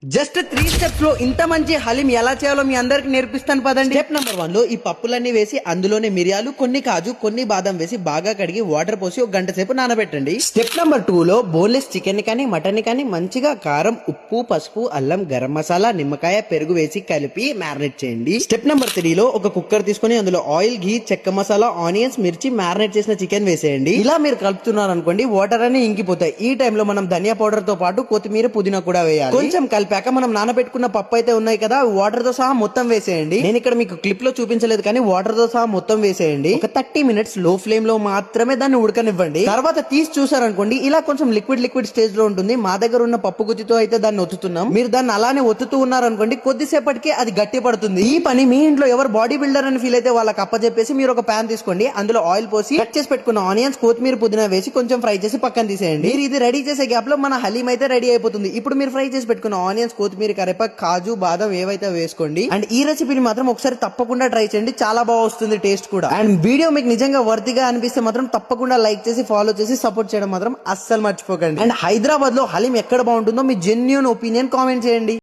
Just 3 steps లో ఇంత మంచి హలీం ఎలా చేయాలో మీ అందరికి నేర్పిస్తాను పదండి. స్టెప్ నెంబర్ 1 లో ఈ పప్పులన్నీ వేసి అందులోనే మిరియాలు, కొన్ని కాజు, కొన్ని బాదం వేసి బాగా కడిగి వాటర్ పోసి ఒక గంట సేపు నానబెట్టండి. స్టెప్ నెంబర్ 2 లో బోన్లెస్ చికెన్ ని కానీ మటన్ ని కానీ మంచిగా కారం, ఉప్పు, పసుపు, అల్లం, గరం మసాలా, నిమ్మకాయ, పెరుగు వేసి కలిపి మ్యారినేట్ చేయండి. స్టెప్ నెంబర్ 3 లో ఒక కుక్కర్ తీసుకొని అందులో ఆయిల్, ఘీ, చెక్క మసాలా, ఆనియన్స్, మిర్చి, మ్యారినేట్ చేసిన చికెన్ వేసేయండి. ఇలా మీరు కలుపుతున్నారు అనుకోండి వాటర్ అన్ని ఇంకిపోతాయి. ఈ టైంలో మనం ధనియా పౌడర్ తో పాటు కొత్తిమీర, పుదీనా కూడా వేయాలి. కొంచెం కలిపాక మనం నానబెట్టుకున్న పప్పు అయితే ఉన్నాయి కదా, వాటర్ తో సహా మొత్తం వేసేయండి. నేను ఇక్కడ మీకు క్లిప్ లో చూపించలేదు కానీ వాటర్ తో సహా మొత్తం వేసేయండి. ఒక 30 మినిట్స్ లో ఫ్లేమ్ లో మాత్రమే దాన్ని ఉడకనివ్వండి. తర్వాత తీసి చూసారనుకోండి ఇలా కొంచెం లిక్విడ్ స్టేజ్ లో ఉంటుంది. మా దగ్గర ఉన్న పప్పు గుత్తితో అయితే దాన్ని ఒత్తుతున్నాం. మీరు దాన్ని అలానే ఒత్తుతూ ఉన్నారనుకోండి కొద్దిసేపటికి అది గట్టి పడుతుంది. ఈ పని మీ ఇంట్లో ఎవరు బాడీ బిల్డర్ అని ఫీల్ అయితే వాళ్ళకి అప్పచెప్పేసి మీరు ఒక ప్యాన్ తీసుకోండి. అందులో ఆయిల్ పోసి కట్ చేసి పెట్టుకున్న ఆనియన్స్, కొత్తిమీర, పుదీనా వేసి కొంచెం ఫ్రై చేసి పక్కన తీసేయండి. మీరు ఇది రెడీ చేసే గ్యాప్ లో మన హలీం అయితే రెడీ అయిపోతుంది. ఇప్పుడు మీరు ఫ్రై చేసి పెట్టుకున్న ఆనియన్స్, కొత్తిమీర, కరివేపాకు, కాజు, బాదం ఏవైతే వేసుకోండి. అండ్ ఈ రెసిపీని మాత్రం ఒకసారి తప్పకుండా ట్రై చేయండి. చాలా బాగా వస్తుంది టేస్ట్ కూడా. అండ్ వీడియో మీకు నిజంగా వర్తిగా అనిపిస్తే మాత్రం తప్పకుండా లైక్ చేసి ఫాలో చేసి సపోర్ట్ చేయడం మాత్రం అస్సలు మర్చిపోకండి. అండ్ హైదరాబాద్ లో హలీం ఎక్కడ బాగుంటుందో మీ జెన్యూన్ ఒపీనియన్ కామెంట్ చేయండి.